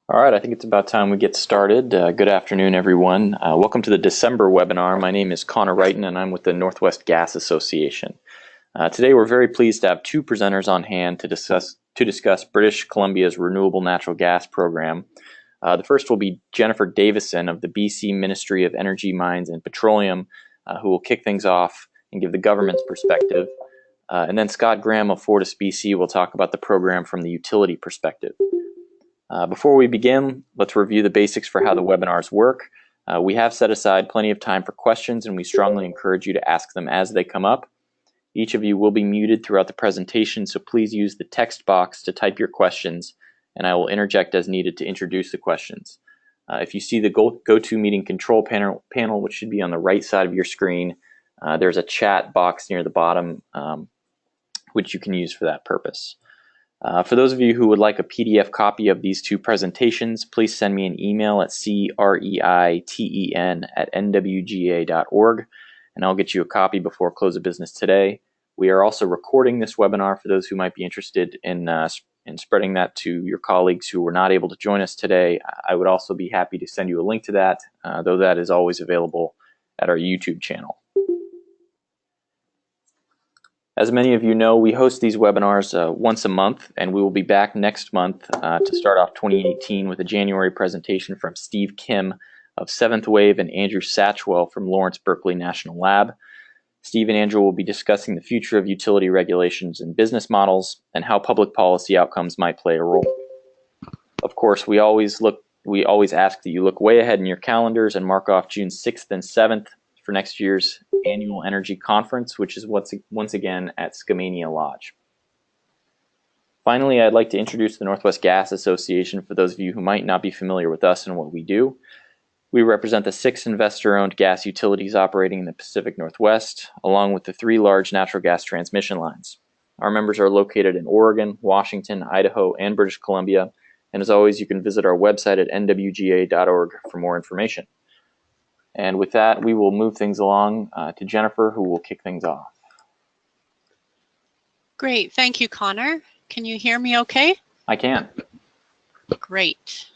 All right, I think it's about time we get started. Good afternoon, everyone. Welcome to the December webinar. My name is Connor Wrighton, and I'm with the Northwest Gas Association. Today, we're very pleased to have two presenters on hand to discuss British Columbia's renewable natural gas program. The first will be Jennifer Davison of the BC Ministry of Energy, Mines and Petroleum, who will kick things off and give the government's perspective. And then Scott Gramm of Fortis BC will talk about the program from the utility perspective. Before we begin, let's review the basics for how the webinars work. We have set aside plenty of time for questions, and we strongly encourage you to ask them as they come up. Each of you will be muted throughout the presentation, so please use the text box to type your questions, and I will interject as needed to introduce the questions. If you see the GoToMeeting control panel, which should be on the right side of your screen, there's a chat box near the bottom, which you can use for that purpose. For those of you who would like a PDF copy of these two presentations, please send me an email at creiten@nwga.org, and I'll get you a copy before close of business today. We are also recording this webinar for those who might be interested in spreading that to your colleagues who were not able to join us today. I would also be happy to send you a link to that, though that is always available at our YouTube channel. As many of you know, we host these webinars once a month, and we will be back next month to start off 2018 with a January presentation from Steve Kim of 7th Wave and Andrew Satchwell from Lawrence Berkeley National Lab. Steve and Andrew will be discussing the future of utility regulations and business models and how public policy outcomes might play a role. Of course, we always ask that you look way ahead in your calendars and mark off June 6th and 7th for next year's annual energy conference, which is once again at Skamania Lodge. Finally, I'd like to introduce the Northwest Gas Association for those of you who might not be familiar with us and what we do. We represent the 6 investor-owned gas utilities operating in the Pacific Northwest, along with the 3 large natural gas transmission lines. Our members are located in Oregon, Washington, Idaho, and British Columbia, and as always, you can visit our website at nwga.org for more information. And with that, we will move things along to Jennifer, who will kick things off. Great, thank you, Connor. Can you hear me okay? I can. Great.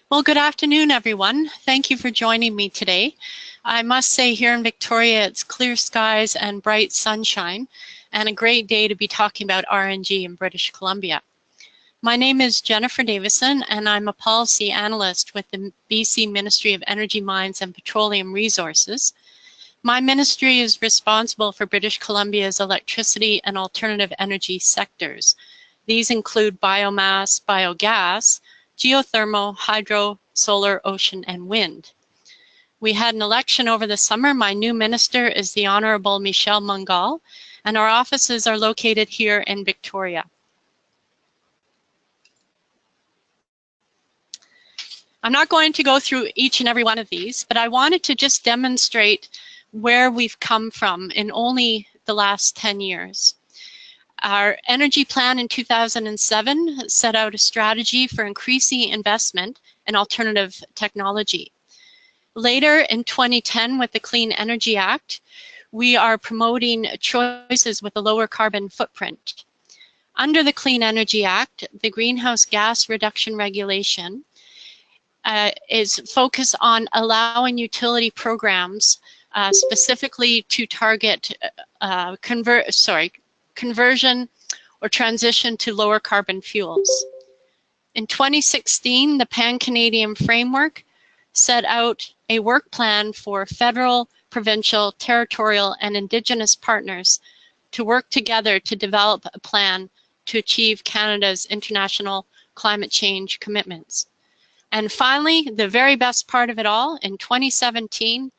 Well, good afternoon, everyone. Thank you for joining me today. I must say here in Victoria, it's clear skies and bright sunshine, and a great day to be talking about RNG in British Columbia. My name is Jennifer Davison, and I'm a policy analyst with the BC Ministry of Energy, Mines and Petroleum Resources. My ministry is responsible for British Columbia's electricity and alternative energy sectors. These include biomass, biogas, geothermal, hydro, solar, ocean, and wind. We had an election over the summer. My new minister is the Honourable Michelle Mungal, and our offices are located here in Victoria. I'm not going to go through each and every one of these, but I wanted to just demonstrate where we've come from in only the last 10 years. Our energy plan in 2007 set out a strategy for increasing investment in alternative technology. Later in 2010, with the Clean Energy Act, we are promoting choices with a lower carbon footprint. Under the Clean Energy Act, the greenhouse gas reduction regulation is focused on allowing utility programs specifically to target conversion or transition to lower carbon fuels. In 2016, the Pan-Canadian Framework set out a work plan for federal, provincial, territorial, and Indigenous partners to work together to develop a plan to achieve Canada's international climate change commitments. And finally, the very best part of it all, in 2017,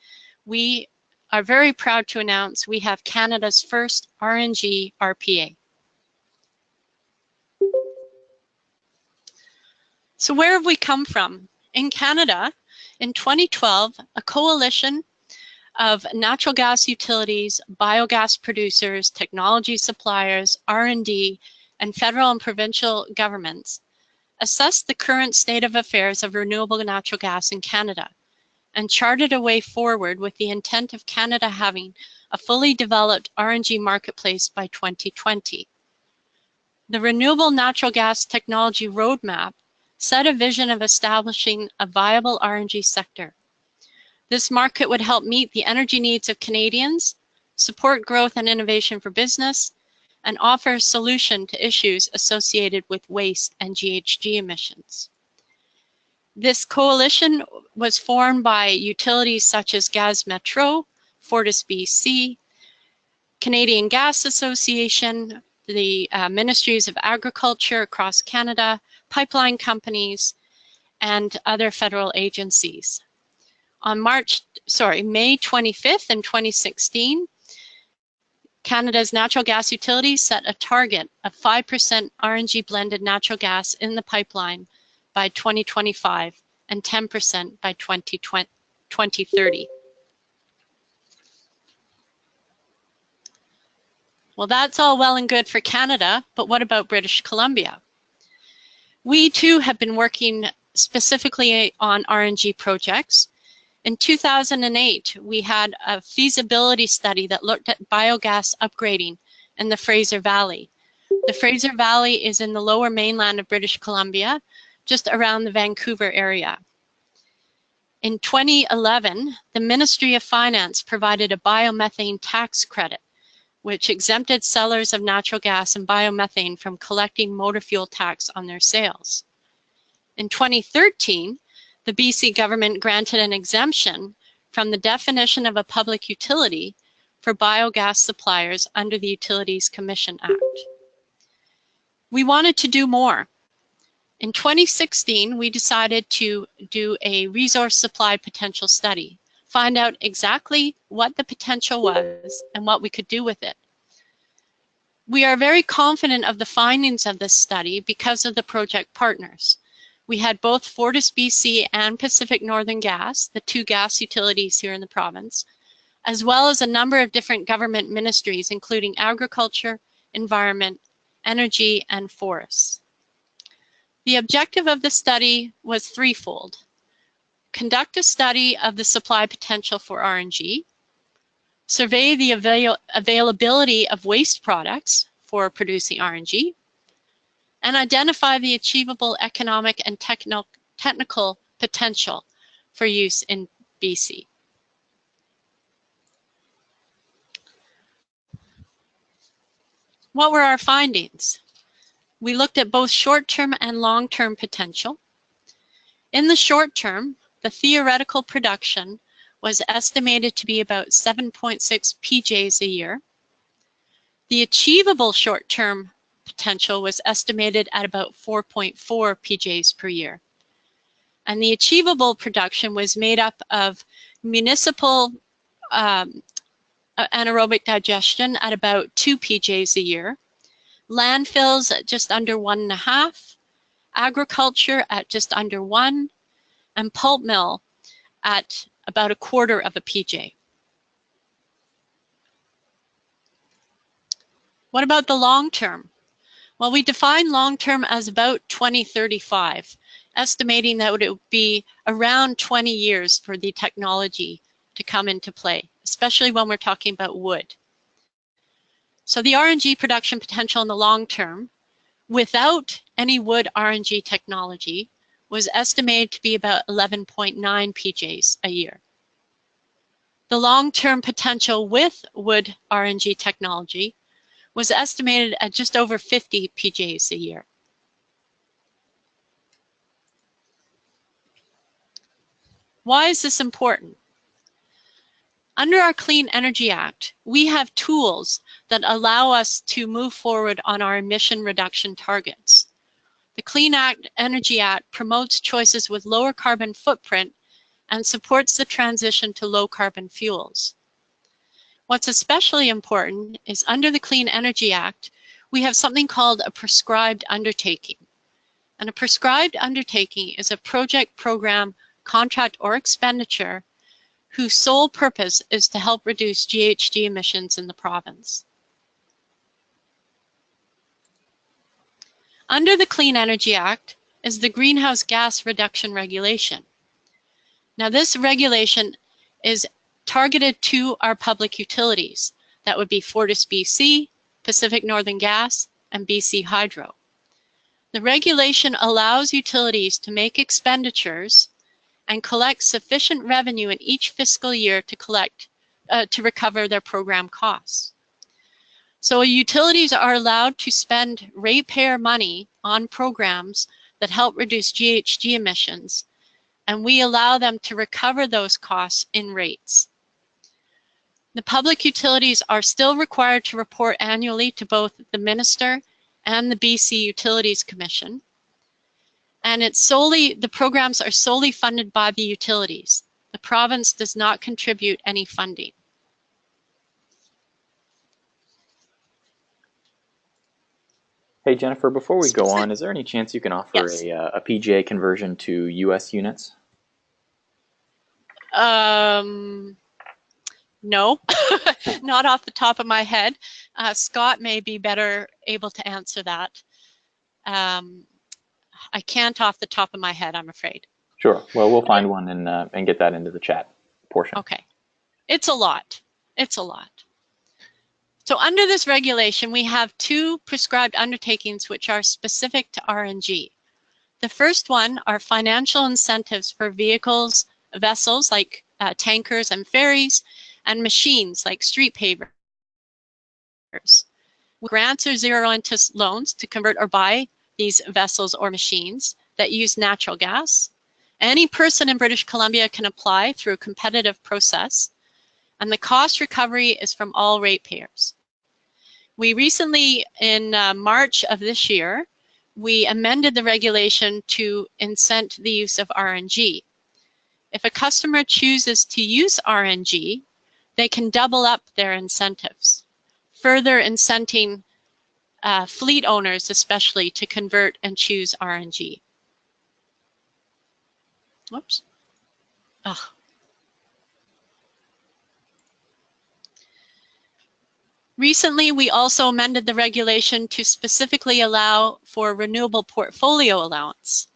we are very proud to announce we have Canada's first RNG RPA. So where have we come from? In Canada, in 2012, a coalition of natural gas utilities, biogas producers, technology suppliers, R&D, and federal and provincial governments assessed the current state of affairs of renewable natural gas in Canada and charted a way forward with the intent of Canada having a fully developed RNG marketplace by 2020. The Renewable Natural Gas Technology Roadmap set a vision of establishing a viable RNG sector. This market would help meet the energy needs of Canadians, support growth and innovation for business, and offer a solution to issues associated with waste and GHG emissions. This coalition was formed by utilities such as Gaz Metro, Fortis BC, Canadian Gas Association, the Ministries of Agriculture across Canada, pipeline companies, and other federal agencies. On May 25th in 2016, Canada's natural gas utilities set a target of 5% RNG blended natural gas in the pipeline by 2025 and 10% by 2030. Well, that's all well and good for Canada, but what about British Columbia? We too have been working specifically on RNG projects. In 2008, we had a feasibility study that looked at biogas upgrading in the Fraser Valley. The Fraser Valley is in the lower mainland of British Columbia, just around the Vancouver area. In 2011, the Ministry of Finance provided a biomethane tax credit, which exempted sellers of natural gas and biomethane from collecting motor fuel tax on their sales. In 2013, the BC government granted an exemption from the definition of a public utility for biogas suppliers under the Utilities Commission Act. We wanted to do more. In 2016, we decided to do a resource supply potential study, find out exactly what the potential was and what we could do with it. We are very confident of the findings of this study because of the project partners. We had both Fortis BC and Pacific Northern Gas, the two gas utilities here in the province, as well as a number of different government ministries, including agriculture, environment, energy, and forests. The objective of the study was threefold: conduct a study of the supply potential for RNG, survey the availability of waste products for producing RNG, and identify the achievable economic and technical potential for use in BC. What were our findings? We looked at both short-term and long-term potential. In the short term, the theoretical production was estimated to be about 7.6 PJs a year. The achievable short-term potential was estimated at about 4.4 PJs per year. And the achievable production was made up of municipal anaerobic digestion at about 2 PJs a year, landfills at just under 1.5, agriculture at just under 1, and pulp mill at about 1/4 of a PJ. What about the long term? Well, we define long term as about 2035, estimating that it would be around 20 years for the technology to come into play, especially when we're talking about wood. So the RNG production potential in the long term, without any wood RNG technology, was estimated to be about 11.9 PJs a year. The long-term potential with wood RNG technology was estimated at just over 50 PJs a year. Why is this important? Under our Clean Energy Act, we have tools that allow us to move forward on our emission reduction targets. The Clean Energy Act promotes choices with lower carbon footprint and supports the transition to low carbon fuels. What's especially important is under the Clean Energy Act, we have something called a prescribed undertaking. And a prescribed undertaking is a project, program, contract, or expenditure whose sole purpose is to help reduce GHG emissions in the province. Under the Clean Energy Act is the Greenhouse Gas Reduction Regulation. Now this regulation is targeted to our public utilities. That would be Fortis BC, Pacific Northern Gas, and BC Hydro. The regulation allows utilities to make expenditures and collect sufficient revenue in each fiscal year to recover their program costs. So utilities are allowed to spend ratepayer money on programs that help reduce GHG emissions, and we allow them to recover those costs in rates. The public utilities are still required to report annually to both the Minister and the BC Utilities Commission. And the programs are solely funded by the utilities. The province does not contribute any funding. Hey Jennifer, before we go on, is there any chance you can offer Yes. a PGA conversion to US units? No, not off the top of my head. Scott may be better able to answer that. I can't off the top of my head, I'm afraid. Sure. Well, we'll find one and get that into the chat portion. Okay. It's a lot. It's a lot. So under this regulation, we have two prescribed undertakings which are specific to RNG. The first one are financial incentives for vessels like tankers and ferries, and machines like street pavers. Grants or zero-interest loans to convert or buy these vessels or machines that use natural gas. Any person in British Columbia can apply through a competitive process, and the cost recovery is from all ratepayers. We recently, in March of this year, we amended the regulation to incent the use of RNG. If a customer chooses to use RNG, they can double up their incentives, further incenting fleet owners especially to convert and choose RNG. Whoops. Oh. Recently, we also amended the regulation to specifically allow for renewable portfolio allowance.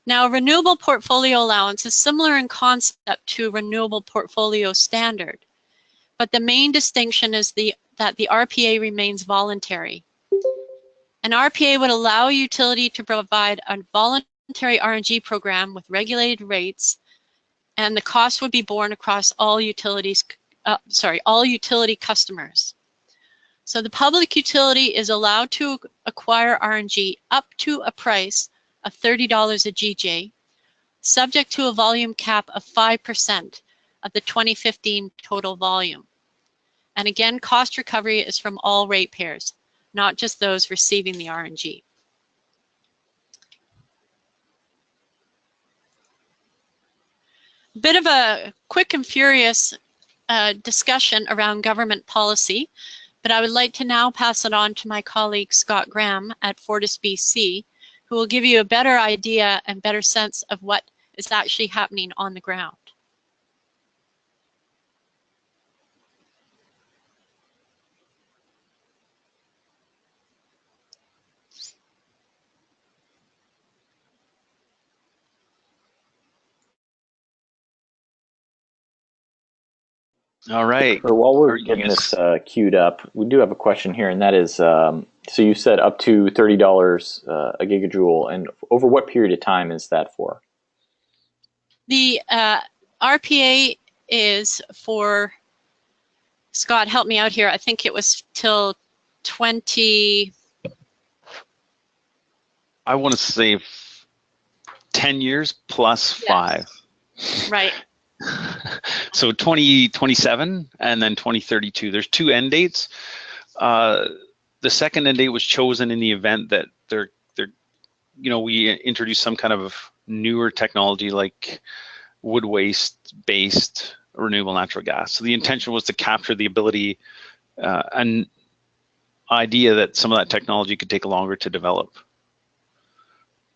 Now, a renewable portfolio allowance is similar in concept to renewable portfolio standard, but the main distinction is that the RPA remains voluntary. An RPA would allow a utility to provide a voluntary RNG program with regulated rates, and the cost would be borne across all utility customers. So the public utility is allowed to acquire RNG up to a price of $30 a GJ, subject to a volume cap of 5% of the 2015 total volume. And again, cost recovery is from all ratepayers, not just those receiving the RNG. A bit of a quick and furious discussion around government policy, but I would like to now pass it on to my colleague Scott Gramm at Fortis BC, who will give you a better idea and better sense of what is actually happening on the ground. All right. While we're getting this queued up, we do have a question here, and that is, so you said up to $30 a gigajoule, and over what period of time is that for? The RPA is for, Scott, help me out here, I think it was till 20... I want to say 10 years plus 5. Right. So 2027 and then 2032. There's 2 end dates. The second end date was chosen in the event that we introduce some kind of newer technology like wood waste based renewable natural gas. So the intention was to capture the ability, an idea that some of that technology could take longer to develop.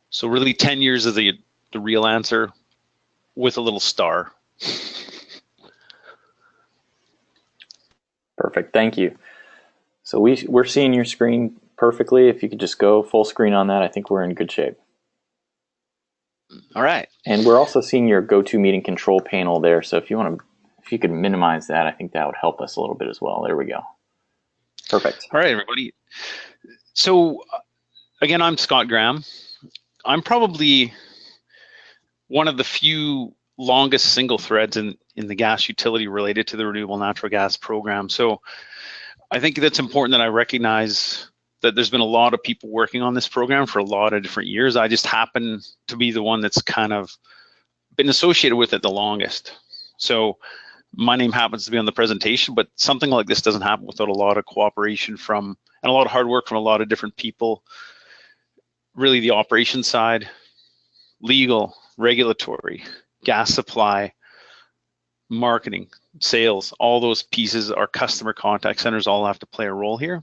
So really 10 years is the real answer with a little star. Perfect, thank you. So we're seeing your screen perfectly. If you could just go full screen on that, I think we're in good shape. All right. And we're also seeing your GoToMeeting control panel there. So if you could minimize that, I think that would help us a little bit as well. There we go. Perfect. All right, everybody. So again, I'm Scott Gramm. I'm probably one of the few longest single threads in the gas utility related to the renewable natural gas program. So I think that's important that I recognize that there's been a lot of people working on this program for a lot of different years. I just happen to be the one that's kind of been associated with it the longest. So my name happens to be on the presentation, but something like this doesn't happen without a lot of cooperation from, and a lot of hard work from a lot of different people. Really the operations side, legal, regulatory, gas supply, marketing, sales, all those pieces, our customer contact centers all have to play a role here.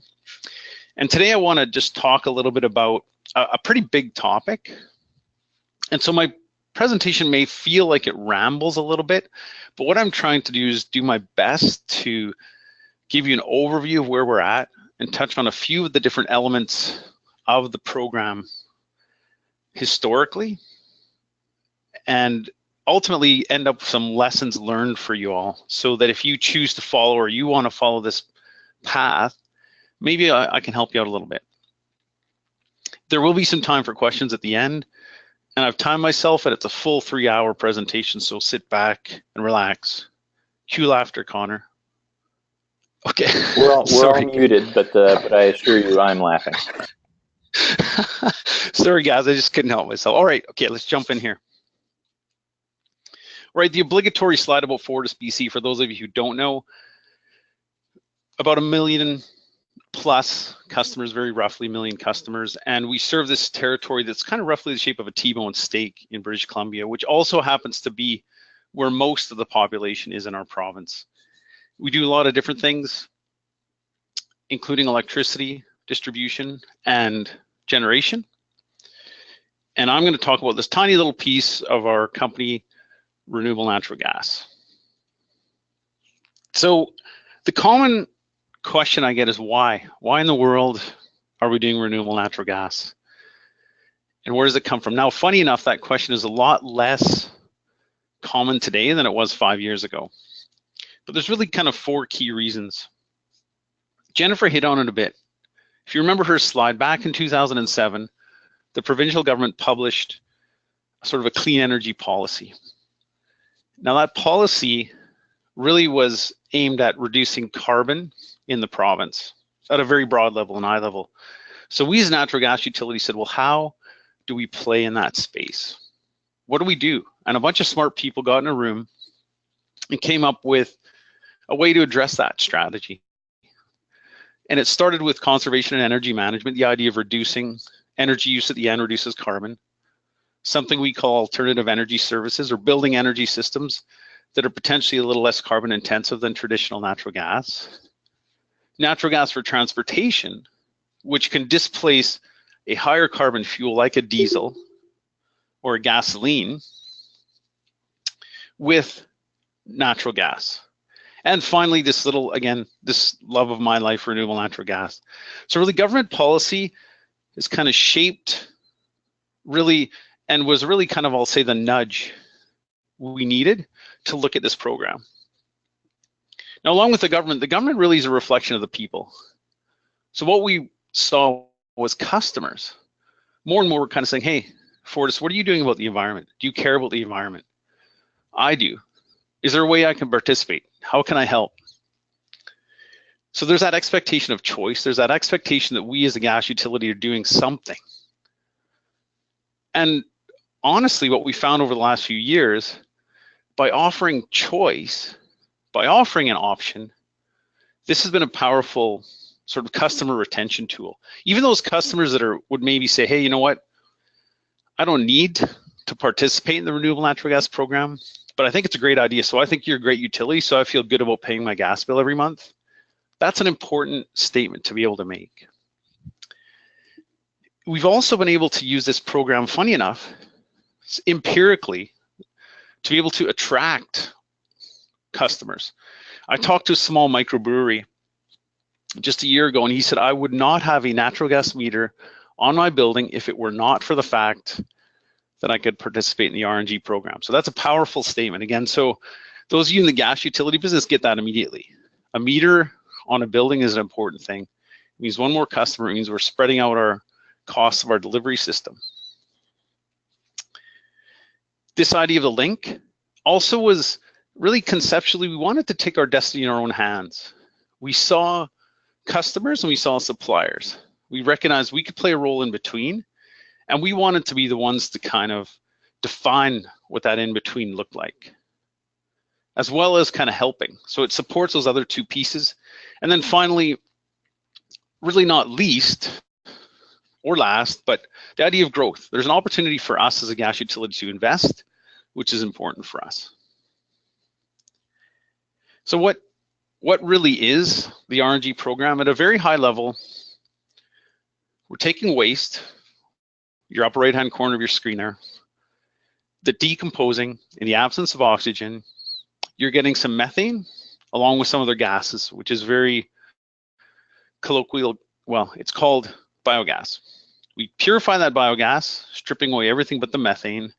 And today I want to just talk a little bit about a pretty big topic. And so my presentation may feel like it rambles a little bit, but what I'm trying to do is do my best to give you an overview of where we're at and touch on a few of the different elements of the program historically, and ultimately end up with some lessons learned for you all, so that if you choose to follow or you want to follow this path, maybe I can help you out a little bit. There will be some time for questions at the end, and I've timed myself and it's a full 3-hour presentation, so sit back and relax. Cue laughter, Connor. Okay. We're all muted, but I assure you I'm laughing. Sorry guys, I just couldn't help myself. All right, okay, let's jump in here. Right, the obligatory slide about Fortis BC, for those of you who don't know, about 1 million plus customers, very roughly 1 million customers, and we serve this territory that's kind of roughly the shape of a T-bone steak in British Columbia, which also happens to be where most of the population is in our province. We do a lot of different things, including electricity distribution and generation. And I'm going to talk about this tiny little piece of our company, Renewable Natural Gas. So the common question I get is why? Why in the world are we doing renewable natural gas? And where does it come from? Now, funny enough, that question is a lot less common today than it was 5 years ago. But there's really kind of 4 key reasons. Jennifer hit on it a bit. If you remember her slide, back in 2007, the provincial government published sort of a clean energy policy. Now that policy really was aimed at reducing carbon in the province at a very broad level and high level. So we as a natural gas utility said, well, how do we play in that space? What do we do? And a bunch of smart people got in a room and came up with a way to address that strategy. And it started with conservation and energy management, the idea of reducing energy use at the end reduces carbon, something we call alternative energy services, or building energy systems that are potentially a little less carbon intensive than traditional natural gas. Natural gas for transportation, which can displace a higher carbon fuel like a diesel or a gasoline with natural gas. And finally, this little, again, this love of my life, renewable natural gas. So really government policy is kind of shaped really, and was really kind of, I'll say, the nudge we needed to look at this program. Now, along with the government really is a reflection of the people. So what we saw was customers. More and more were kind of saying, hey, Fortis, what are you doing about the environment? Do you care about the environment? I do. Is there a way I can participate? How can I help? So there's that expectation of choice. There's that expectation that we as a gas utility are doing something. And honestly, what we found over the last few years, by offering choice, by offering an option, this has been a powerful sort of customer retention tool. Even those customers that would maybe say, hey, you know what? I don't need to participate in the renewable natural gas program, but I think it's a great idea. So I think you're a great utility, so I feel good about paying my gas bill every month. That's an important statement to be able to make. We've also been able to use this program, funny enough, empirically, to be able to attract customers. I talked to a small microbrewery just a year ago, and he said, I would not have a natural gas meter on my building if it were not for the fact that I could participate in the RNG program. So that's a powerful statement. Again, so those of you in the gas utility business get that immediately. A meter on a building is an important thing. means one more customer. It means we're spreading out our costs of our delivery system. This idea of the link also was really conceptually, we wanted to take our destiny in our own hands. We saw customers and we saw suppliers. We recognized we could play a role in between, and we wanted to be the ones to kind of define what that in between looked like, as well as kind of helping. So it supports those other two pieces. And then finally, really not least or last, but the idea of growth. There's an opportunity for us as a gas utility to invest, which is important for us. So what really is the RNG program? At a very high level, we're taking waste, your upper right-hand corner of your screen there, the decomposing in the absence of oxygen, you're getting some methane along with some other gases, which is very colloquial. Well, it's called biogas. We purify that biogas, stripping away everything but the methane,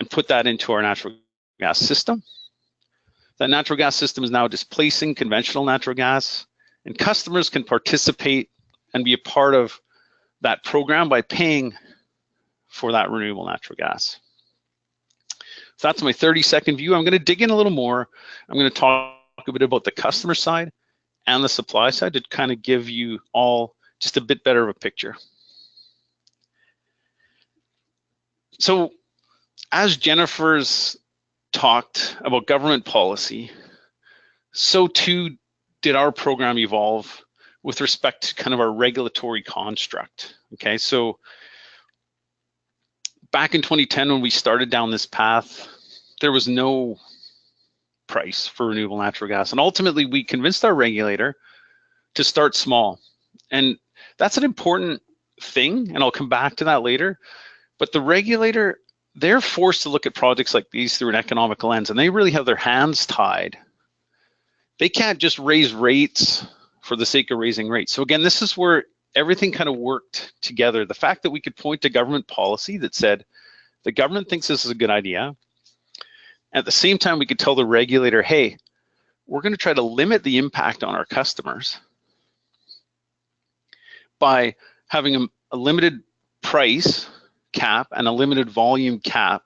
and put that into our natural gas system. That natural gas system is now displacing conventional natural gas, and customers can participate and be a part of that program by paying for that renewable natural gas. So that's my 30-second view. I'm going to dig in a little more. I'm going to talk a bit about the customer side and the supply side to kind of give you all just a bit better of a picture. So as Jennifer's talked about government policy, so too did our program evolve with respect to kind of our regulatory construct. Okay, so back in 2010, when we started down this path, there was no price for renewable natural gas. And ultimately, we convinced our regulator to start small. And that's an important thing, and I'll come back to that later. But the regulator, they're forced to look at projects like these through an economic lens, and they really have their hands tied. They can't just raise rates for the sake of raising rates. So again, this is where everything kind of worked together. The fact that we could point to government policy that said, the government thinks this is a good idea. At the same time, we could tell the regulator, hey, we're going to try to limit the impact on our customers by having a limited price cap and a limited volume cap,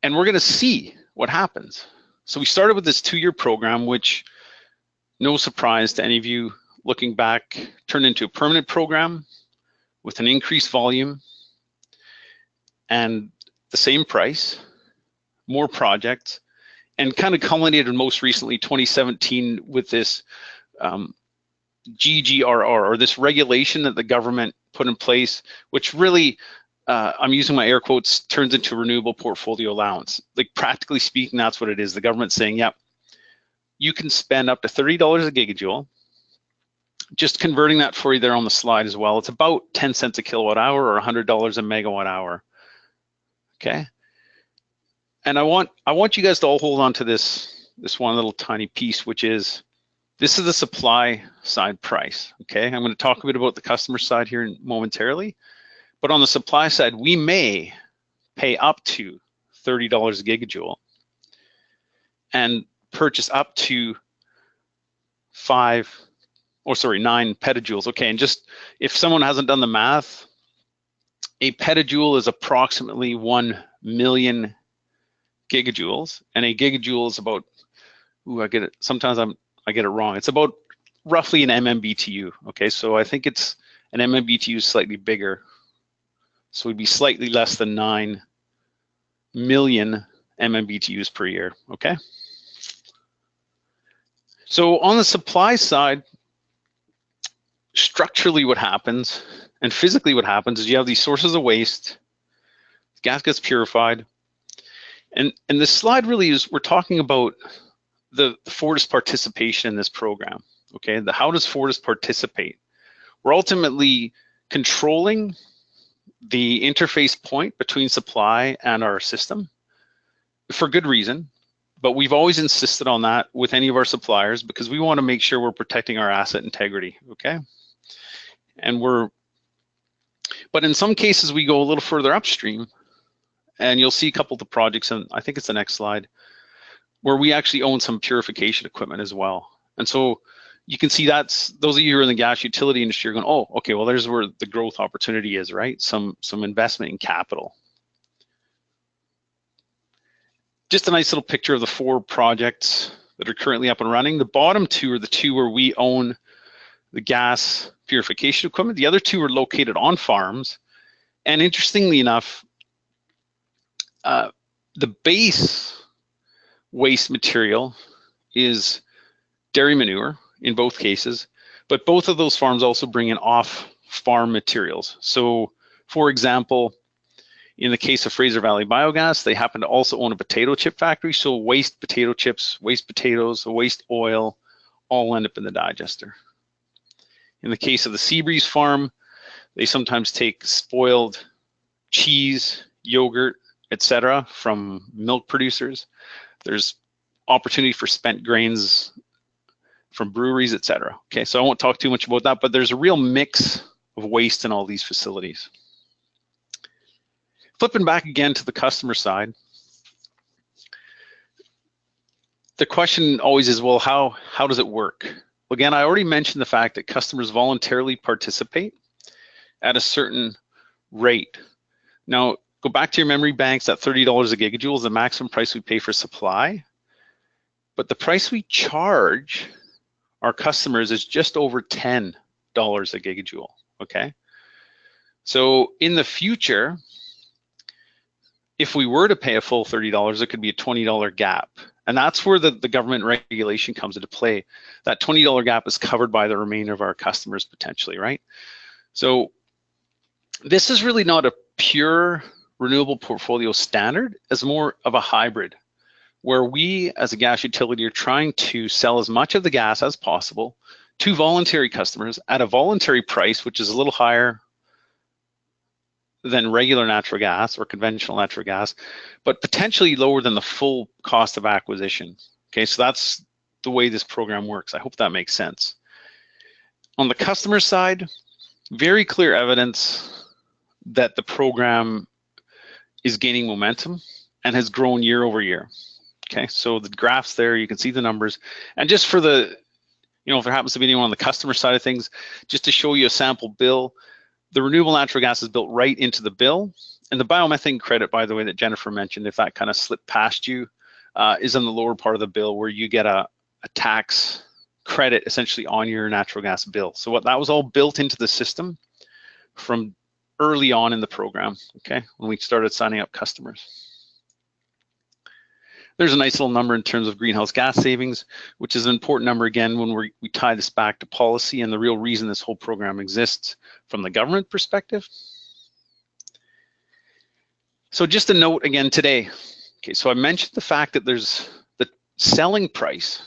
and we're going to see what happens. So we started with this 2-year program, which, no surprise to any of you looking back, turned into a permanent program with an increased volume and the same price, more projects, and kind of culminated most recently 2017 with this GGRR, or this regulation that the government put in place, which really, I'm using my air quotes, turns into renewable portfolio allowance. Like, practically speaking, that's what it is. The government's saying, yep, you can spend up to $30 a gigajoule. Just converting that for you there on the slide as well. It's about 10 cents a kilowatt hour or $100 a megawatt hour. Okay. And I want you guys to all hold on to this one little tiny piece, which is, this is the supply side price. Okay. I'm going to talk a bit about the customer side here momentarily, but on the supply side, we may pay up to $30 a gigajoule and purchase up to 9 petajoules. Okay, and just if someone hasn't done the math, a petajoule is approximately 1 million gigajoules, and a gigajoule is about, I get it, sometimes I get it wrong. It's about roughly an MMBTU. Okay, so I think it's an MMBTU is slightly bigger. So we'd be slightly less than 9 million MMBTUs per year. Okay. So on the supply side, structurally what happens and physically what happens is you have these sources of waste, gas gets purified, and this slide really is, we're talking about the Fortis participation in this program. Okay, how does Fortis participate? We're ultimately controlling the interface point between supply and our system for good reason, but we've always insisted on that with any of our suppliers because we want to make sure we're protecting our asset integrity. Okay, but in some cases we go a little further upstream, and you'll see a couple of the projects, and I think it's the next slide, where we actually own some purification equipment as well. And so you can see those of you who are in the gas utility industry are going, oh, okay, well, there's where the growth opportunity is, right? Some investment in capital. Just a nice little picture of the 4 projects that are currently up and running. The bottom 2 are the 2 where we own the gas purification equipment. The other 2 are located on farms. And interestingly enough, the base waste material is dairy manure in both cases, but both of those farms also bring in off-farm materials. So, for example, in the case of Fraser Valley Biogas, they happen to also own a potato chip factory, so waste potato chips, waste potatoes, waste oil, all end up in the digester. In the case of the Seabreeze farm, they sometimes take spoiled cheese, yogurt, etc. from milk producers. There's opportunity for spent grains from breweries, etc. Okay, so I won't talk too much about that, but there's a real mix of waste in all these facilities. Flipping back again to the customer side, the question always is, well, how does it work? Again, I already mentioned the fact that customers voluntarily participate at a certain rate. Now, go back to your memory banks, that $30 a gigajoule is the maximum price we pay for supply, but the price we charge our customers is just over $10 a gigajoule, okay? So in the future, if we were to pay a full $30, it could be a $20 gap. And that's where the government regulation comes into play. That $20 gap is covered by the remainder of our customers potentially, right? So this is really not a pure renewable portfolio standard, it's more of a hybrid, where we as a gas utility are trying to sell as much of the gas as possible to voluntary customers at a voluntary price, which is a little higher than regular natural gas or conventional natural gas, but potentially lower than the full cost of acquisition. Okay, so that's the way this program works. I hope that makes sense. On the customer side, very clear evidence that the program is gaining momentum and has grown year over year. Okay, so the graphs there, you can see the numbers. And just for the, if there happens to be anyone on the customer side of things, just to show you a sample bill, the renewable natural gas is built right into the bill. And the biomethane credit, by the way, that Jennifer mentioned, if that kind of slipped past you, is in the lower part of the bill where you get a tax credit essentially on your natural gas bill. So that was all built into the system from early on in the program, okay, when we started signing up customers. There's a nice little number in terms of greenhouse gas savings, which is an important number again when we tie this back to policy and the real reason this whole program exists from the government perspective. So just a note again today. Okay, so I mentioned the fact that there's the selling price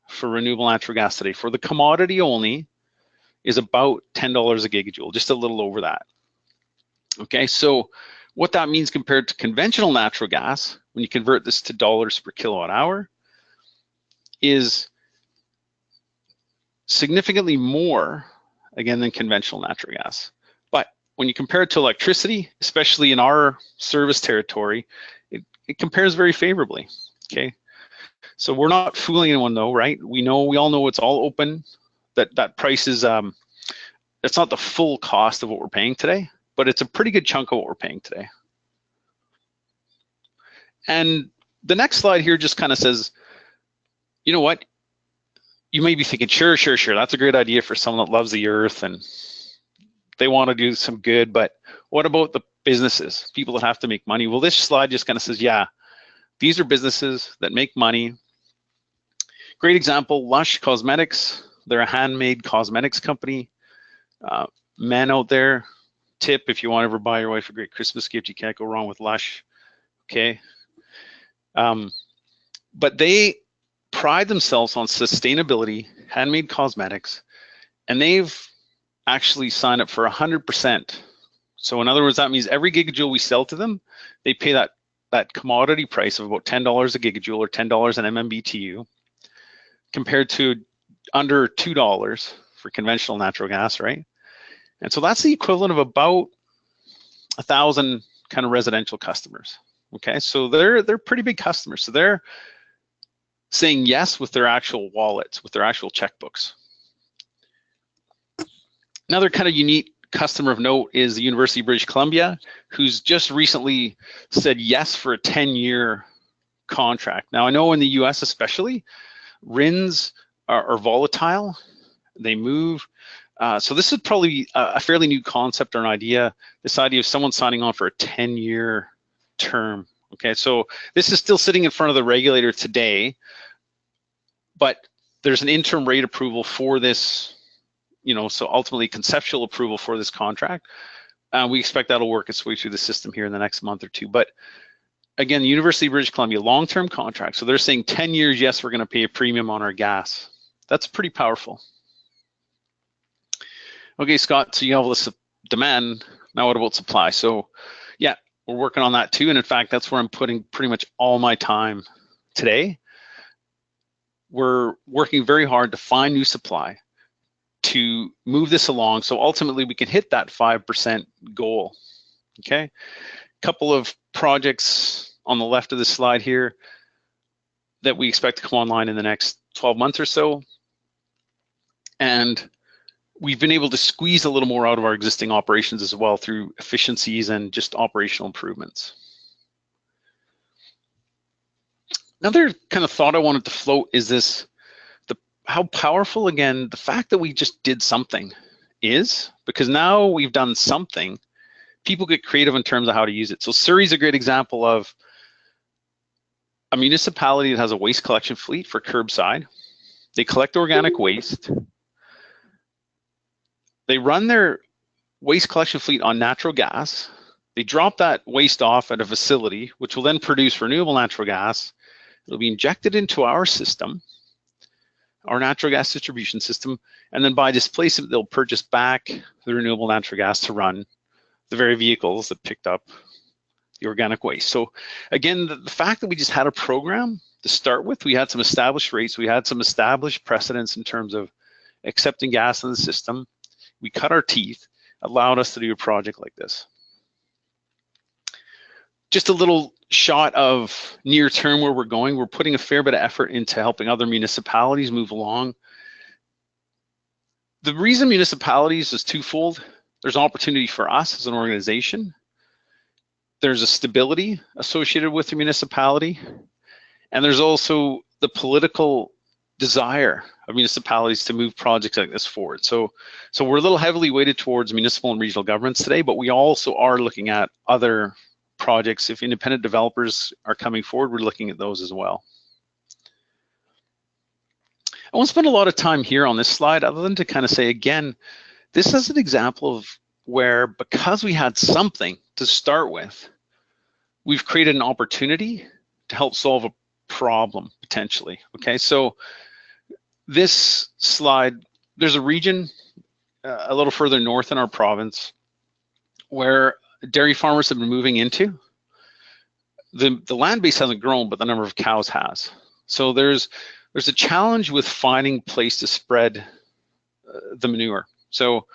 for renewable natural gas today for the commodity only is about $10 a gigajoule, just a little over that. Okay, so what that means compared to conventional natural gas, when you convert this to dollars per kilowatt hour, is significantly more, again, than conventional natural gas. But when you compare it to electricity, especially in our service territory, it compares very favorably, okay? So we're not fooling anyone though, right? We all know it's all open, that price is, it's not the full cost of what we're paying today, but it's a pretty good chunk of what we're paying today. And the next slide here just kind of says, you know what? You may be thinking, sure, that's a great idea for someone that loves the earth and they want to do some good, but what about the businesses, people that have to make money? Well, this slide just kind of says, yeah, these are businesses that make money. Great example, Lush Cosmetics. They're a handmade cosmetics company. Men out there, tip if you want to ever buy your wife a great Christmas gift, you can't go wrong with Lush, okay? But they pride themselves on sustainability, handmade cosmetics, and they've actually signed up for 100%. So in other words, that means every gigajoule we sell to them, they pay that commodity price of about $10 a gigajoule or $10 an MMBTU, compared to under $2 for conventional natural gas, right? And so that's the equivalent of about 1,000 kind of residential customers. Okay, so they're pretty big customers. So they're saying yes with their actual wallets, with their actual checkbooks. Another kind of unique customer of note is the University of British Columbia, who's just recently said yes for a 10-year contract. Now, I know in the US especially, RINs are volatile, they move. So this is probably a fairly new concept or an idea, this idea of someone signing on for a 10-year term. Okay, so this is still sitting in front of the regulator today, but there's an interim rate approval for this, so ultimately conceptual approval for this contract. We expect that'll work its way through the system here in the next month or two. But again, the University of British Columbia, long-term contract. So they're saying 10 years, yes, we're gonna pay a premium on our gas. That's pretty powerful. Okay, Scott, so you have all this demand, now what about supply? So yeah, we're working on that too. And in fact, that's where I'm putting pretty much all my time today. We're working very hard to find new supply to move this along so ultimately we can hit that 5% goal, okay? Couple of projects on the left of the slide here that we expect to come online in the next 12 months or so. And we've been able to squeeze a little more out of our existing operations as well through efficiencies and just operational improvements. Another kind of thought I wanted to float is this, how powerful, again, the fact that we just did something is, because now we've done something, people get creative in terms of how to use it. So Surrey's a great example of a municipality that has a waste collection fleet for curbside. They collect organic waste. They run their waste collection fleet on natural gas. They drop that waste off at a facility, which will then produce renewable natural gas. It'll be injected into our system, our natural gas distribution system, and then by displacement, they'll purchase back the renewable natural gas to run the very vehicles that picked up the organic waste. So again, the fact that we just had a program to start with, we had some established rates, we had some established precedents in terms of accepting gas in the system, we cut our teeth, allowed us to do a project like this. Just a little shot of near term where we're going. We're putting a fair bit of effort into helping other municipalities move along. The reason municipalities is twofold. There's an opportunity for us as an organization. There's a stability associated with the municipality. And there's also the political desire of municipalities to move projects like this forward. So we're a little heavily weighted towards municipal and regional governments today, but we also are looking at other projects. If independent developers are coming forward, we're looking at those as well. I won't spend a lot of time here on this slide other than to kind of say, again, this is an example of where, because we had something to start with, we've created an opportunity to help solve a problem potentially. Okay, so this slide, there's a region a little further north in our province where dairy farmers have been moving into. The land base hasn't grown, but the number of cows has. So there's a challenge with finding a place to spread the manure. So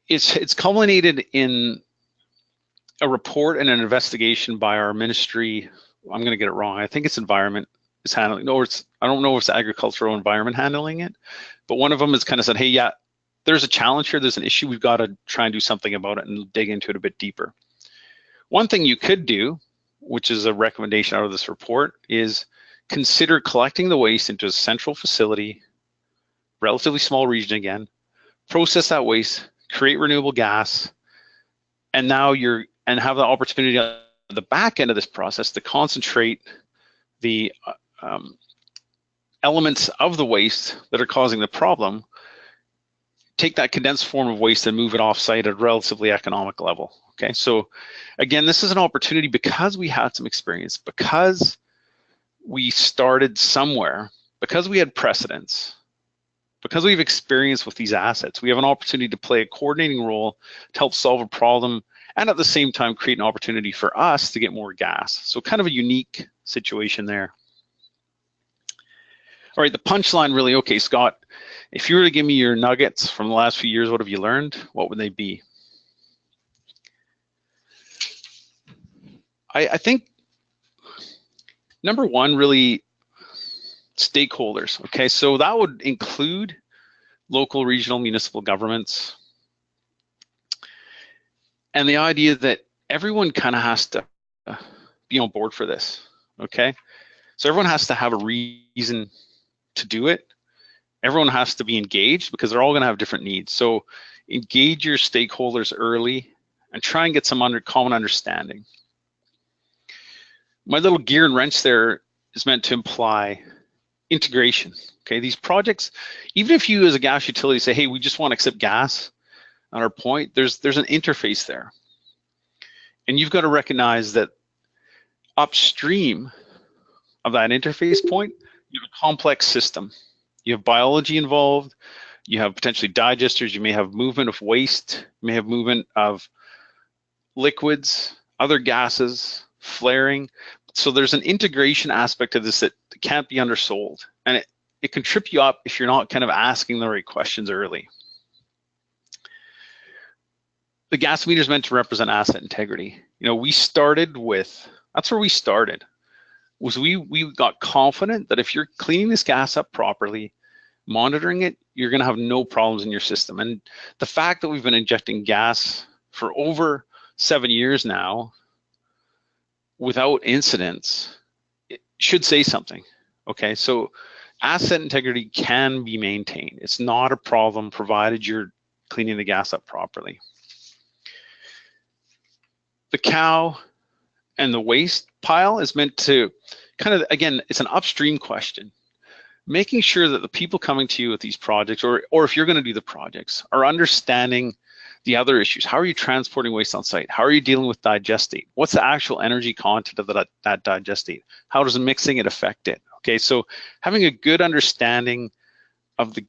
it's culminated in a report and an investigation by our ministry. I'm going to get it wrong. I think it's environment is handling. No, I don't know if it's agricultural environment handling it, but one of them has kind of said, hey, yeah, there's a challenge here, there's an issue, we've got to try and do something about it and dig into it a bit deeper. One thing you could do, which is a recommendation out of this report, is consider collecting the waste into a central facility, relatively small region again, process that waste, create renewable gas, and now have the opportunity at the back end of this process to concentrate the elements of the waste that are causing the problem, take that condensed form of waste and move it off-site at a relatively economic level. Okay, so again, this is an opportunity because we had some experience, because we started somewhere, because we had precedents, because we've experience with these assets, we have an opportunity to play a coordinating role to help solve a problem and at the same time create an opportunity for us to get more gas. So kind of a unique situation there. All right, the punchline really, okay, Scott, if you were to give me your nuggets from the last few years, what have you learned? What would they be? I think number one, really stakeholders. Okay, so that would include local, regional, municipal governments. And the idea that everyone kind of has to be on board for this, okay? So everyone has to have a reason to do it. Everyone has to be engaged because they're all gonna have different needs. So engage your stakeholders early and try and get some common understanding. My little gear and wrench there is meant to imply integration, okay? These projects, even if you as a gas utility say, hey, we just want to accept gas on our point, there's an interface there. And you've got to recognize that upstream of that interface point, you have a complex system. You have biology involved, you have potentially digesters, you may have movement of waste, you may have movement of liquids, other gases, flaring. So there's an integration aspect of this that can't be undersold. And it can trip you up if you're not kind of asking the right questions early. The gas meter is meant to represent asset integrity. You know, we started with, that's where we started, was we got confident that if you're cleaning this gas up properly, monitoring it, you're gonna have no problems in your system. And the fact that we've been injecting gas for over 7 years now without incidents, it should say something, okay? So asset integrity can be maintained. It's not a problem provided you're cleaning the gas up properly. The cow and the waste pile is meant to kind of, again, it's an upstream question. Making sure that the people coming to you with these projects, or if you're going to do the projects, are understanding the other issues. How are you transporting waste on site? How are you dealing with digestate? What's the actual energy content of that digestate? How does mixing it affect it? Okay, so having a good understanding of the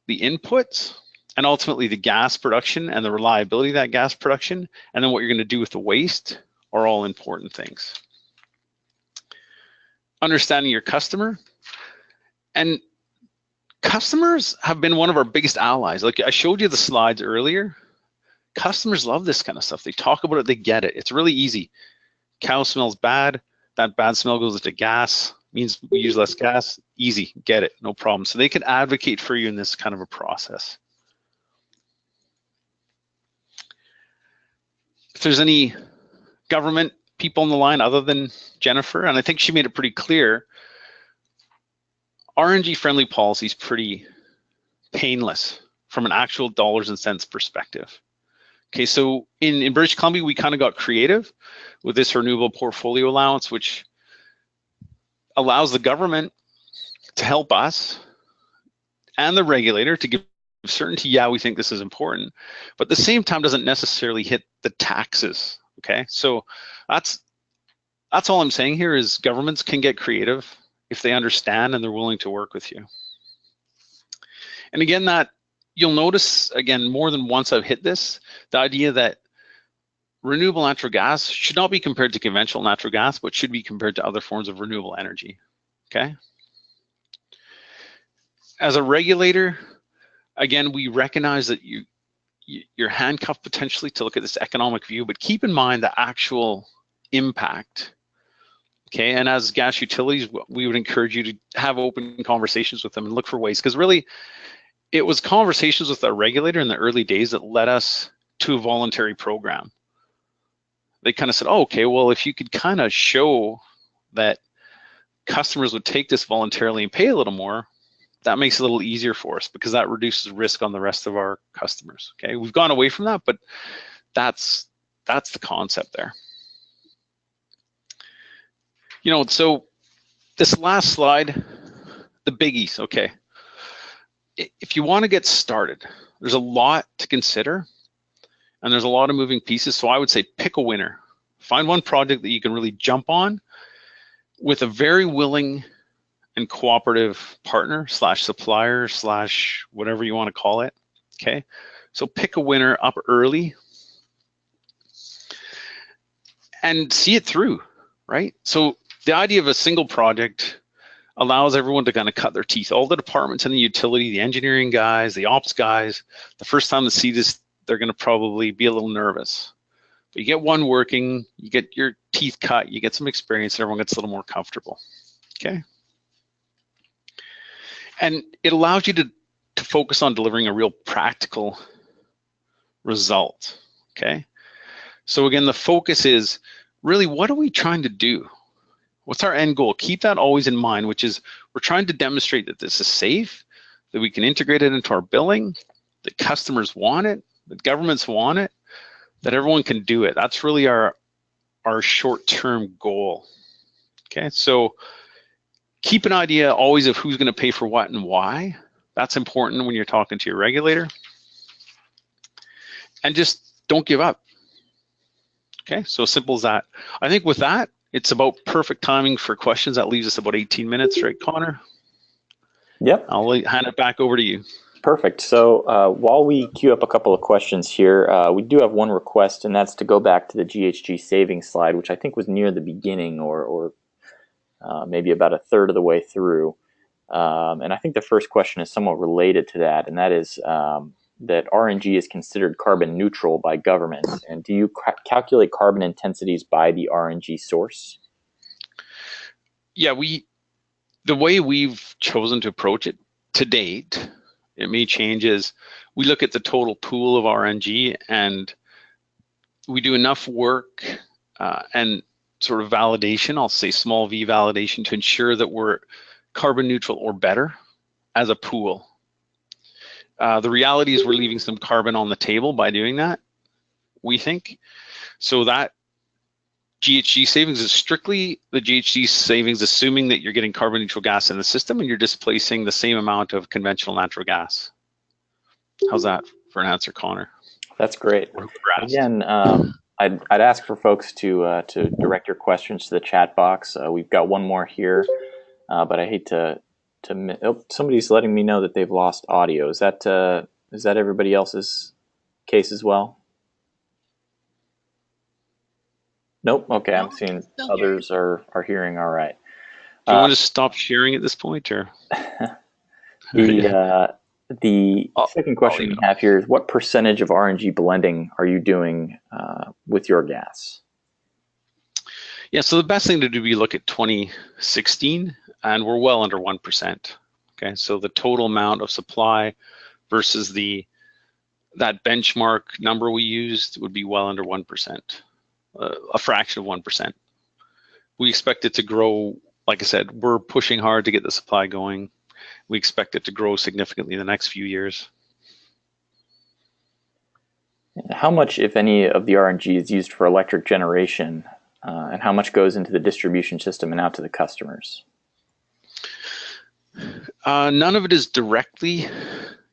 inputs and ultimately the gas production and the reliability of that gas production, and then what you're going to do with the waste are all important things. Understanding your customer. And customers have been one of our biggest allies. Like I showed you the slides earlier. Customers love this kind of stuff. They talk about it, they get it. It's really easy. Cow smells bad. That bad smell goes into gas, means we use less gas. Easy, get it, no problem. So they can advocate for you in this kind of a process. If there's any government people on the line other than Jennifer, and I think she made it pretty clear, RNG friendly policy is pretty painless from an actual dollars and cents perspective. Okay, so in British Columbia, we kind of got creative with this renewable portfolio allowance, which allows the government to help us and the regulator to give certainty, yeah, we think this is important, but at the same time doesn't necessarily hit the taxes, okay? So that's all I'm saying here is governments can get creative if they understand and they're willing to work with you. And again, that you'll notice, again, more than once I've hit this, the idea that renewable natural gas should not be compared to conventional natural gas, but should be compared to other forms of renewable energy, okay? As a regulator, again, we recognize that you're handcuffed potentially to look at this economic view, but keep in mind the actual impact. Okay, and as gas utilities, we would encourage you to have open conversations with them and look for ways, because really, it was conversations with our regulator in the early days that led us to a voluntary program. They kind of said, oh, okay, well, if you could kind of show that customers would take this voluntarily and pay a little more, that makes it a little easier for us because that reduces risk on the rest of our customers. Okay, we've gone away from that, but that's the concept there. You know, so this last slide, the biggies, okay. If you want to get started, there's a lot to consider and there's a lot of moving pieces. So I would say pick a winner. Find one project that you can really jump on with a very willing and cooperative partner slash supplier slash whatever you want to call it, okay? So pick a winner up early and see it through, right? So the idea of a single project allows everyone to kind of cut their teeth. All the departments in the utility, the engineering guys, the ops guys, the first time they see this, they're gonna probably be a little nervous. But you get one working, you get your teeth cut, you get some experience, and everyone gets a little more comfortable, okay? And it allows you to to focus on delivering a real practical result, okay? So again, the focus is really, what are we trying to do? What's our end goal? Keep that always in mind, which is we're trying to demonstrate that this is safe, that we can integrate it into our billing, that customers want it, that governments want it, that everyone can do it. That's really our short-term goal, okay? So keep an idea always of who's gonna pay for what and why. That's important when you're talking to your regulator. And just don't give up. Okay, so simple as that. I think with that, it's about perfect timing for questions. That leaves us about 18 minutes, right, Connor? Yep. I'll hand it back over to you. Perfect. So while we queue up a couple of questions here, we do have one request, and that's to go back to the GHG savings slide, which I think was near the beginning or maybe about a third of the way through. And I think the first question is somewhat related to that, and that is that RNG is considered carbon neutral by government. And do you calculate carbon intensities by the RNG source? Yeah, the way we've chosen to approach it to date, it may change, is we look at the total pool of RNG and we do enough work and sort of validation, I'll say small v validation, to ensure that we're carbon neutral or better as a pool. The reality is we're leaving some carbon on the table by doing that, we think. So that GHG savings is strictly the GHG savings, assuming that you're getting carbon neutral gas in the system and you're displacing the same amount of conventional natural gas. How's that for an answer, Connor? That's great. Again, I'd ask for folks to direct your questions to the chat box. We've got one more here, but I hate to somebody's letting me know that they've lost audio. Is that everybody else's case as well? Nope. Okay, I'm seeing others are hearing all right. Do you want to stop sharing at this point, or? The second question we have here is, what percentage of RNG blending are you doing with your gas? Yeah, so the best thing to do would be look at 2016, and we're well under 1%. Okay, so the total amount of supply versus that benchmark number we used would be well under 1%, a fraction of 1%. We expect it to grow. Like I said, we're pushing hard to get the supply going. We expect it to grow significantly in the next few years. How much, if any, of the RNG is used for electric generation, and how much goes into the distribution system and out to the customers? None of it is directly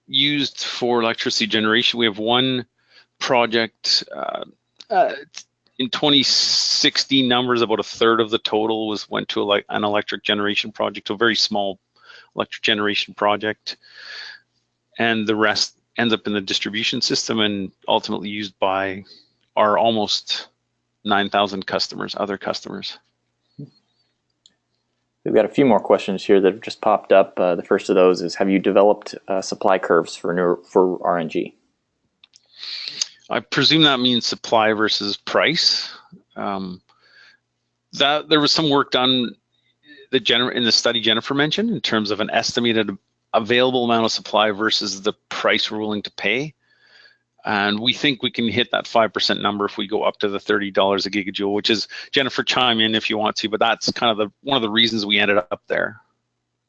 used for electricity generation. We have one project in 2016 numbers, about a third of the total went to an electric generation project, a very small electric generation project, and the rest ends up in the distribution system and ultimately used by our almost 9,000 customers, other customers. We've got a few more questions here that have just popped up. The first of those is, have you developed supply curves for RNG? I presume that means supply versus price. That there was some work done in the study Jennifer mentioned in terms of an estimated available amount of supply versus the price we're willing to pay. And we think we can hit that 5% number if we go up to the $30 a gigajoule, which is, Jennifer, chime in if you want to, but that's kind of one of the reasons we ended up there.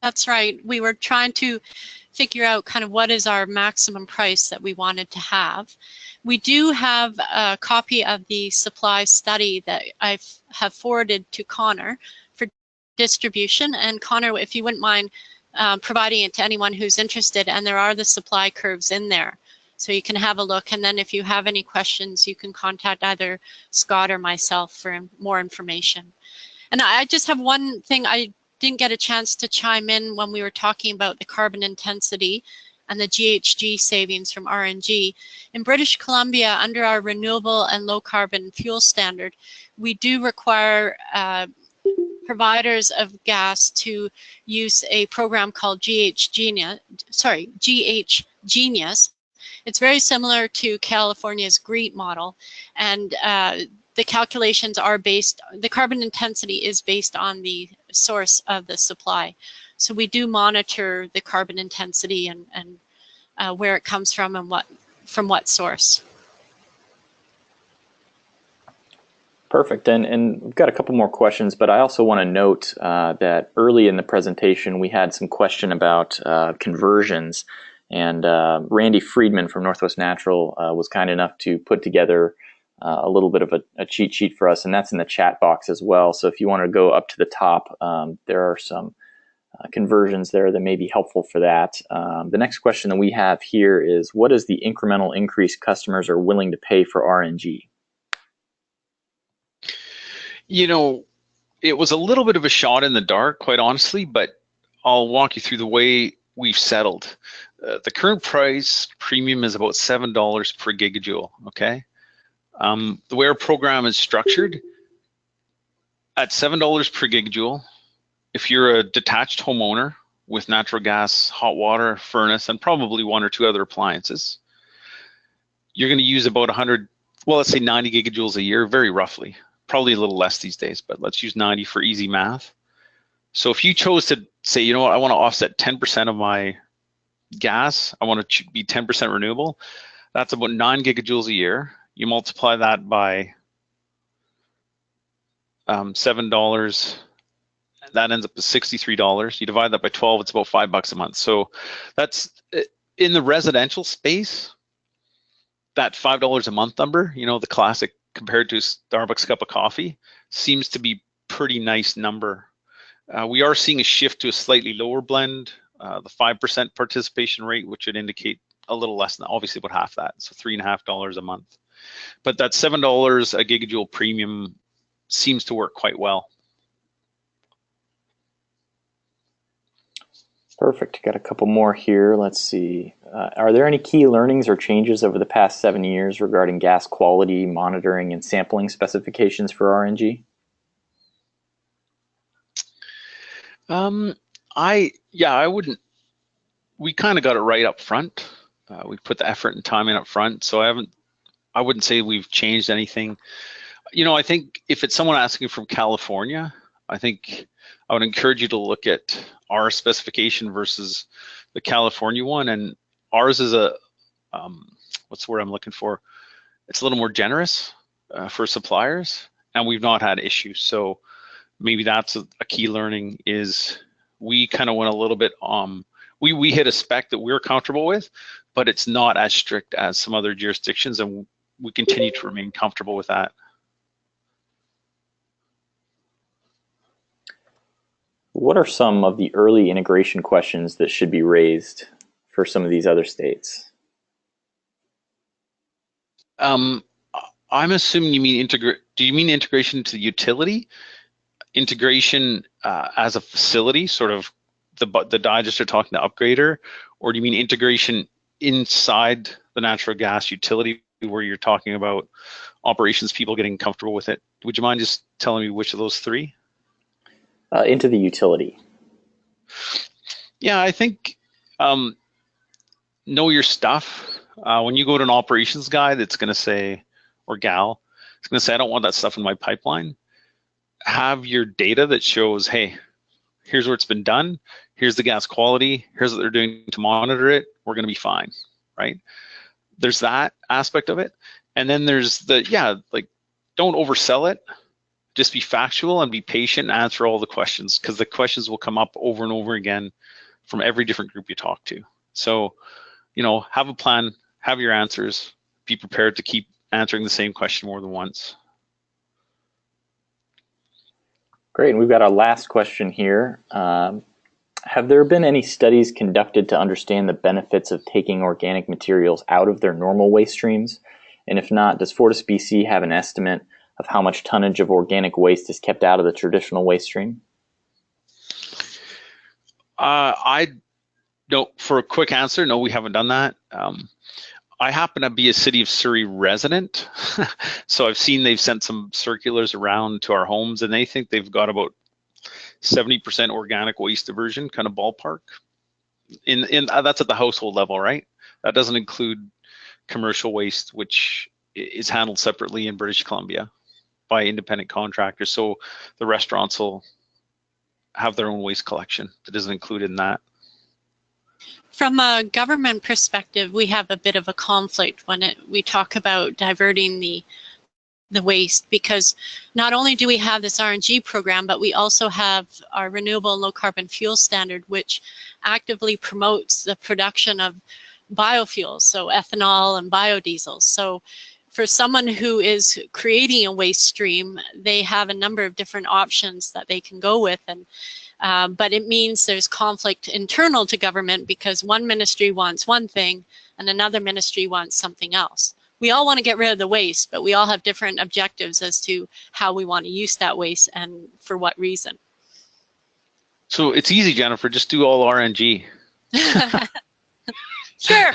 That's right. We were trying to figure out kind of what is our maximum price that we wanted to have. We do have a copy of the supply study that I have forwarded to Connor for distribution. And Connor, if you wouldn't mind providing it to anyone who's interested, and there are the supply curves in there. So you can have a look, and then if you have any questions, you can contact either Scott or myself for more information. And I just have one thing. I didn't get a chance to chime in when we were talking about the carbon intensity and the GHG savings from RNG. In British Columbia, under our renewable and low carbon fuel standard, we do require providers of gas to use a program called GH Genius. It's very similar to California's GREET model, and the calculations are the carbon intensity is based on the source of the supply. So we do monitor the carbon intensity and where it comes from and from what source. Perfect. And we've got a couple more questions, but I also want to note that early in the presentation we had some question about conversions, and Randy Friedman from Northwest Natural was kind enough to put together a little bit of a cheat sheet for us, and that's in the chat box as well. So if you want to go up to the top, there are some conversions there that may be helpful for that. The next question that we have here is, what is the incremental increase customers are willing to pay for RNG? You know, it was a little bit of a shot in the dark, quite honestly, but I'll walk you through the way we've settled. The current price premium is about $7 per gigajoule, okay? The way our program is structured, at $7 per gigajoule, if you're a detached homeowner with natural gas, hot water, furnace, and probably one or two other appliances, you're going to use about 100, well, let's say 90 gigajoules a year, very roughly. Probably a little less these days, but let's use 90 for easy math. So if you chose to say, you know what, I want to offset 10% of my gas, I want to be 10% renewable, that's about 9 gigajoules a year. You multiply that by $7, that ends up at $63. You divide that by 12, it's about $5 a month. So that's in the residential space, that $5 a month number, you know, the classic compared to Starbucks cup of coffee, seems to be pretty nice number. We are seeing a shift to a slightly lower blend, the 5% participation rate, which would indicate a little less than, obviously about half that, so $3.50 a month. But that $7 a gigajoule premium seems to work quite well. Perfect. Got a couple more here. Let's see. Are there any key learnings or changes over the past 7 years regarding gas quality, monitoring, and sampling specifications for RNG? I wouldn't. We kind of got it right up front. We put the effort and time in up front, so I wouldn't say we've changed anything. You know, I think if it's someone asking from California, I think I would encourage you to look at our specification versus the California one, and ours is a what's the word I'm looking for? It's a little more generous for suppliers, and we've not had issues. So maybe that's a key learning, is we kind of went a little bit we hit a spec that we're comfortable with, but it's not as strict as some other jurisdictions, and we continue to remain comfortable with that. What are some of the early integration questions that should be raised for some of these other states? I'm assuming you mean do you mean integration to the utility? Integration as a facility, sort of the digester talking to upgrader, or do you mean integration inside the natural gas utility where you're talking about operations people getting comfortable with it? Would you mind just telling me which of those three? Into the utility. Yeah, I think know your stuff. When you go to an operations guy that's going to say, or gal, it's going to say, I don't want that stuff in my pipeline. Have your data that shows, hey, here's where it's been done. Here's the gas quality. Here's what they're doing to monitor it. We're going to be fine, right? There's that aspect of it. And then there's the, like, don't oversell it. Just be factual and be patient and answer all the questions, because the questions will come up over and over again from every different group you talk to. So, you know, have a plan, have your answers, be prepared to keep answering the same question more than once. Great, and we've got our last question here. Have there been any studies conducted to understand the benefits of taking organic materials out of their normal waste streams? And if not, does Fortis BC have an estimate of how much tonnage of organic waste is kept out of the traditional waste stream? No, for a quick answer, no, we haven't done that. I happen to be a City of Surrey resident, so I've seen they've sent some circulars around to our homes, and they think they've got about 70% organic waste diversion, kind of ballpark. That's at the household level, right? That doesn't include commercial waste, which is handled separately in British Columbia by independent contractors. So the restaurants will have their own waste collection that isn't included in that. From a government perspective, we have a bit of a conflict when we talk about diverting the waste, because not only do we have this RNG program, but we also have our renewable low carbon fuel standard, which actively promotes the production of biofuels, so ethanol and biodiesel. So for someone who is creating a waste stream, they have a number of different options that they can go with. And but it means there's conflict internal to government, because one ministry wants one thing and another ministry wants something else. We all want to get rid of the waste, but we all have different objectives as to how we want to use that waste and for what reason. So it's easy, Jennifer, just do all RNG. Sure.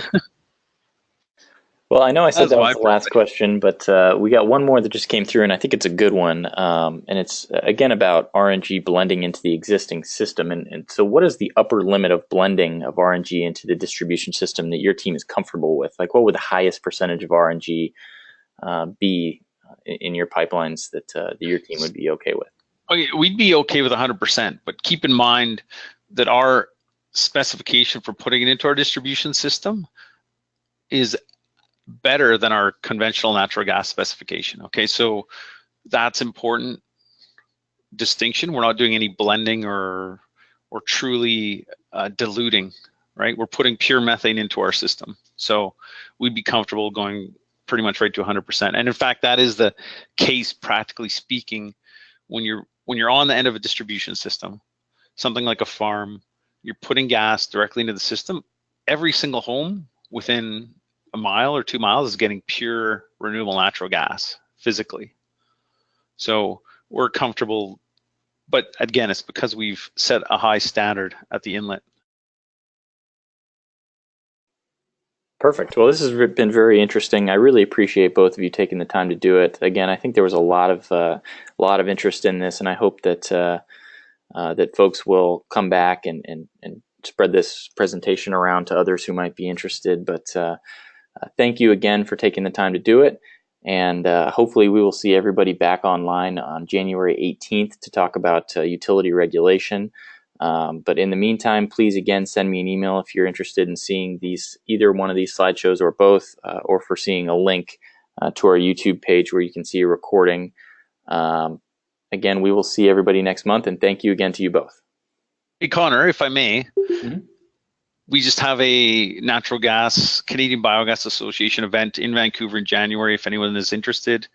Well, I know I said that was the last question, but we got one more that just came through, and I think it's a good one. And it's, again, about RNG blending into the existing system. And so what is the upper limit of blending of RNG into the distribution system that your team is comfortable with? Like, what would the highest percentage of RNG be in your pipelines that your team would be okay with? Okay, we'd be okay with 100%, but keep in mind that our specification for putting it into our distribution system is better than our conventional natural gas specification. Okay, so that's important distinction. We're not doing any blending or truly diluting, right? We're putting pure methane into our system. So we'd be comfortable going pretty much right to 100%. And in fact, that is the case, practically speaking, when you're on the end of a distribution system, something like a farm, you're putting gas directly into the system. Every single home within a mile or 2 miles is getting pure renewable natural gas physically. So we're comfortable, but again, it's because we've set a high standard at the inlet. Perfect. Well, this has been very interesting. I really appreciate both of you taking the time to do it. Again, I think there was a lot of interest in this, and I hope that that folks will come back and spread this presentation around to others who might be interested. But thank you again for taking the time to do it, and hopefully we will see everybody back online on January 18th to talk about utility regulation. But in the meantime, please again send me an email if you're interested in seeing either one of these slideshows or both, or for seeing a link to our YouTube page where you can see a recording. Again, we will see everybody next month, and thank you again to you both. Hey, Connor, if I may, we just have a natural gas, Canadian Biogas Association event in Vancouver in January. If anyone is interested,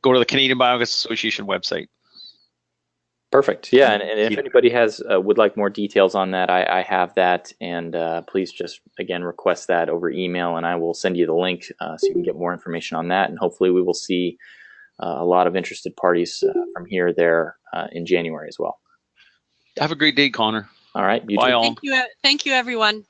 go to the Canadian Biogas Association website. Perfect. Yeah, and if anybody would like more details on that, I have that, and please just again request that over email, and I will send you the link so you can get more information on that. And hopefully, we will see a lot of interested parties from here there in January as well. Have a great day, Connor. All right. Bye, all. Thank you, everyone.